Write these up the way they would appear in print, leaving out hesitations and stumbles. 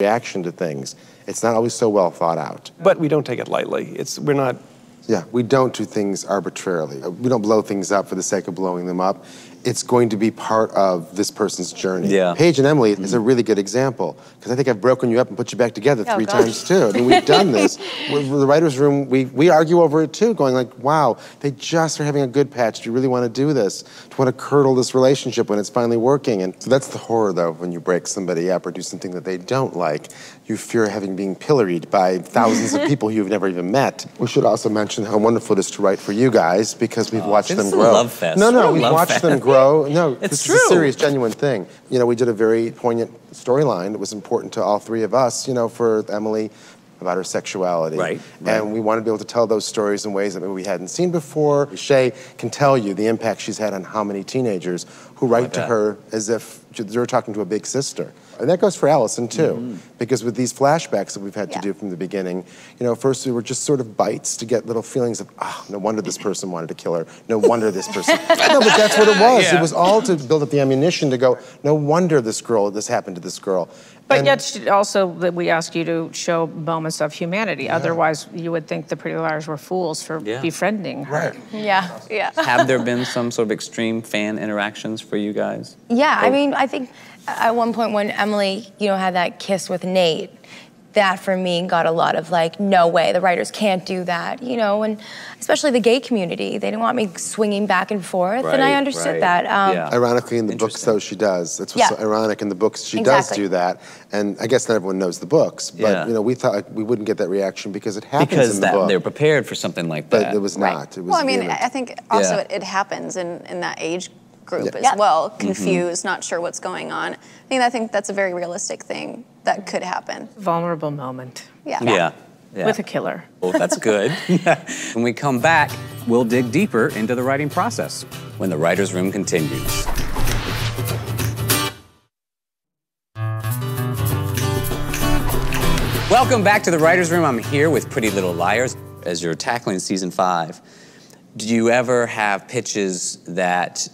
reaction to things. It's not always so well thought out. But we don't take it lightly. We're not... Yeah, we don't do things arbitrarily. We don't blow things up for the sake of blowing them up. It's going to be part of this person's journey. Yeah. Paige and Emily is a really good example, because I think I've broken you up and put you back together 3 times too. I mean, we've done this. With the writer's room, we argue over it too, going like, wow, they just are having a good patch. Do you really want to do this? Do you want to curdle this relationship when it's finally working? And so that's the horror, though, when you break somebody up or do something that they don't like. You fear having being pilloried by thousands of people you've never even met. We should also mention how wonderful it is to write for you guys, because we've watched them grow. It's a love fest. No, we've watched them grow. No, it's true. Is a serious, genuine thing. You know, we did a very poignant storyline that was important to all 3 of us, you know, for Emily, about her sexuality. Right. And we wanted to be able to tell those stories in ways that maybe we hadn't seen before. Shay can tell you the impact she's had on how many teenagers who write to her as if they're talking to a big sister. And that goes for Allison, too, because with these flashbacks that we've had to do from the beginning, you know, first we were just sort of bites to get little feelings of, no wonder this person wanted to kill her. No wonder this person. No, but that's what it was. It was all to build up the ammunition to go, no wonder this happened to this girl. But yet also that we ask you to show moments of humanity. Otherwise, you would think the Pretty Liars were fools for befriending her. Right. Yeah. Have there been some sort of extreme fan interactions for you guys? Yeah, I mean, I think at one point when Emily, you know, had that kiss with Nate, that for me got a lot of like, no way, the writers can't do that, you know, and especially the gay community, they didn't want me swinging back and forth, and I understood that. Ironically, in the books, though, she does. That's what's so ironic in the books. She does do that, and I guess not everyone knows the books, but you know, we thought we wouldn't get that reaction because it happens in the book. They're prepared for something like that. But it was not. It was well, I mean, I think also it happens in that age group as well, confused, not sure what's going on. I think that's a very realistic thing that could happen. Vulnerable moment. Yeah. With a killer. Well, that's good. When we come back, we'll dig deeper into the writing process when the writer's room continues. Welcome back to the writer's room. I'm here with Pretty Little Liars as you're tackling season 5. Do you ever have pitches that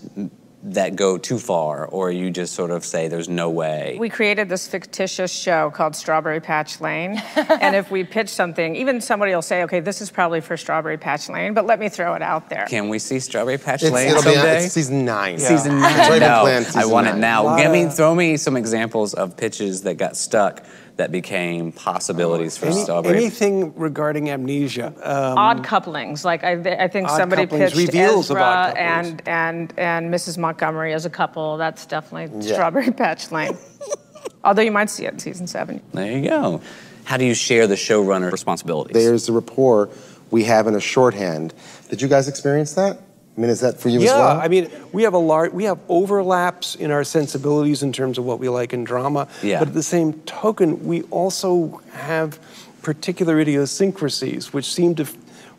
go too far, or you just sort of say there's no way? We created this fictitious show called Strawberry Patch Lane, and if we pitch something, even somebody will say, okay, this is probably for Strawberry Patch Lane, but let me throw it out there. Can we see Strawberry Patch Lane someday? It's season 9. Season 9. No, I want it now. Throw me some examples of pitches that got stuck that became possibilibles for Strawberry. Anything regarding amnesia. Odd couplings, like I think somebody pitched Ezra and Mrs. Montgomery as a couple. That's definitely Strawberry Patch Lane. Although you might see it in season 7. There you go. How do you share the showrunner responsibilities? There's a rapport we have in a shorthand. Did you guys experience that? I mean, is that for you as well? Yeah, I mean, we have overlaps in our sensibilities in terms of what we like in drama. Yeah. But at the same token, we also have particular idiosyncrasies, which seem to...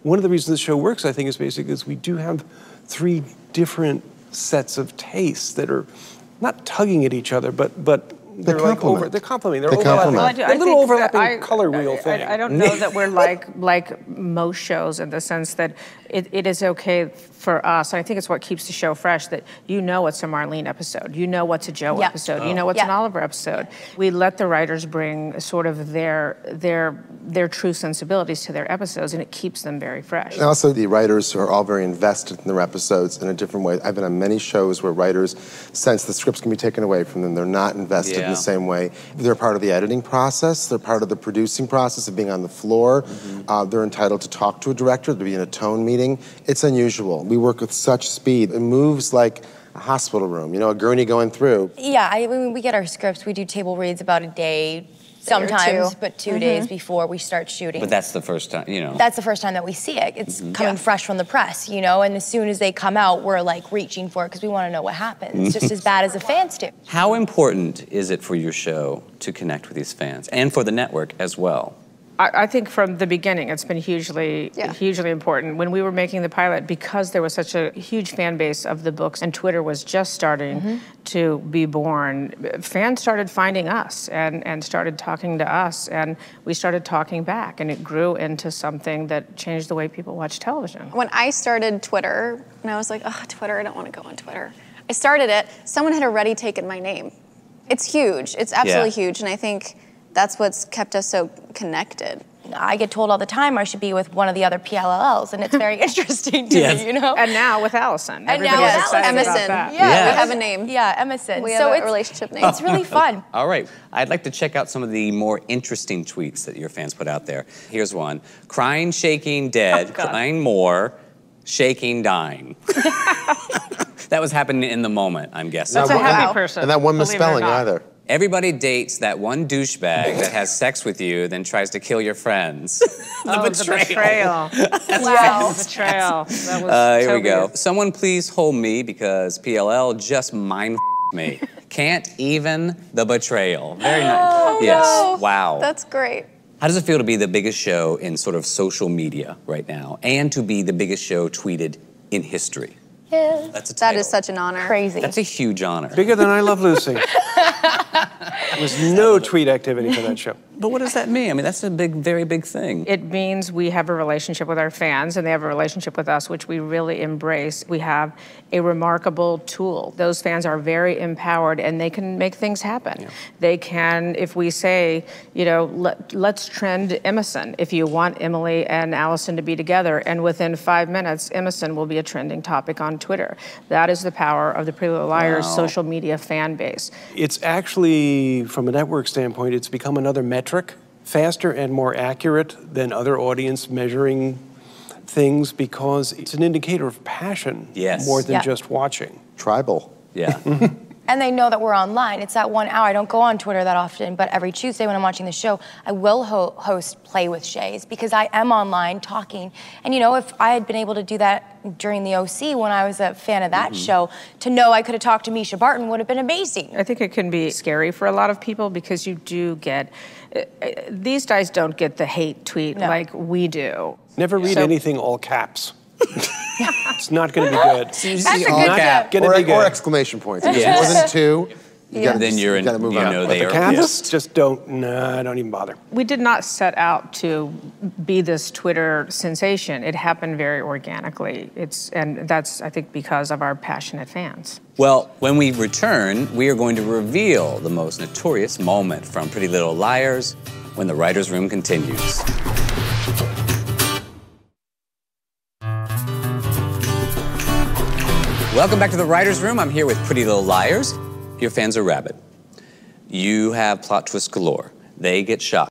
One of the reasons the show works, I think, is basically we do have 3 different sets of tastes that are not tugging at they're complementing. They're overlapping. A little overlapping color wheel thing. I don't know that we're like most shows in the sense that it is okay for us. I think it's what keeps the show fresh, that you know what's a Marlene episode, you know what's a Joe episode, you know what's an Oliver episode. We let the writers bring sort of their true sensibilities to their episodes, and it keeps them very fresh. And also, the writers are all very invested in their episodes in a different way. I've been on many shows where writers sense the scripts can be taken away from them. They're not invested in the same way. They're part of the editing process. They're part of the producing process of being on the floor. They're entitled to talk to a director, to be in a tone meeting. It's unusual. We work with such speed. It moves like a hospital room, you know, a gurney going through. Yeah, when we get our scripts, we do table reads about a day, sometimes, but 2 days before we start shooting. But that's the first time, you know. That's the first time that we see it. It's coming fresh from the press, you know, and as soon as they come out, we're like reaching for it because we want to know what happens, just as bad as the fans do. How important is it for your show to connect with these fans, and for the network as well? I think from the beginning, it's been hugely important. When we were making the pilot, because there was such a huge fan base of the books and Twitter was just starting to be born, fans started finding us and started talking to us, and we started talking back, and it grew into something that changed the way people watch television. When I started Twitter, and I was like, oh, Twitter, I don't want to go on Twitter. I started it, someone had already taken my name. It's huge, it's absolutely huge, and I think that's what's kept us so connected. I get told all the time I should be with one of the other PLLs, and it's very interesting to me, you know? And now with Allison. And now with excited Emerson. about that. Yeah, we have a name. Yeah, Emerson. We have a relationship name. It's really fun. All right, I'd like to check out some of the more interesting tweets that your fans put out there. Here's one. Crying, shaking, dead, crying more, shaking, dying. That was happening in the moment, I'm guessing. That's a happy person. And that one believe it or misspelling not. either. Everybody dates that one douchebag that has sex with you, then tries to kill your friends. The betrayal. Wow. The betrayal. That was Here we go. Toby. Someone please hold me because PLL just mind me. Can't even the betrayal. Very nice. Oh, yes. no. Wow. That's great. How does it feel to be the biggest show in sort of social media right now, and to be the biggest show tweeted in history? Yeah. That's a That title. is such an honor. Crazy. That's a huge honor. Bigger than I Love Lucy. There was no tweet activity for that show. But what does that mean? I mean, that's a big, very big thing. It means we have a relationship with our fans and they have a relationship with us, which we really embrace. We have a remarkable tool. Those fans are very empowered and they can make things happen. Yeah. They can, if we say, you know, let's trend Emerson if you want Emily and Allison to be together, and within 5 minutes, Emerson will be a trending topic on Twitter. That is the power of the Pretty Little Liars social media fan base. It's actually, from a network standpoint, it's become another metric, faster and more accurate than other audience measuring things, because it's an indicator of passion more than just watching. Tribal. Yeah. And they know that we're online. It's that 1 hour. I don't go on Twitter that often, but every Tuesday when I'm watching the show, I will host Play with Shays because I am online talking. And you know, if I had been able to do that during the OC when I was a fan of that show, to know I could have talked to Misha Barton would have been amazing. I think it can be scary for a lot of people because you do get, these guys don't get the hate tweet like we do. Never read anything all caps. It's not going to be good. That's a good tip. Gonna be good. Or exclamation points. If it's more than two, Then you're in, gotta move on. know But they the are caps pissed. just don't, nah, don't even bother. We did not set out to be this Twitter sensation. It happened very organically. And that's, I think, because of our passionate fans. Well, when we return, we are going to reveal the most notorious moment from Pretty Little Liars when the writer's room continues. Welcome back to the writer's room. I'm here with Pretty Little Liars. Your fans are rabid. You have plot twists galore. They get shocked.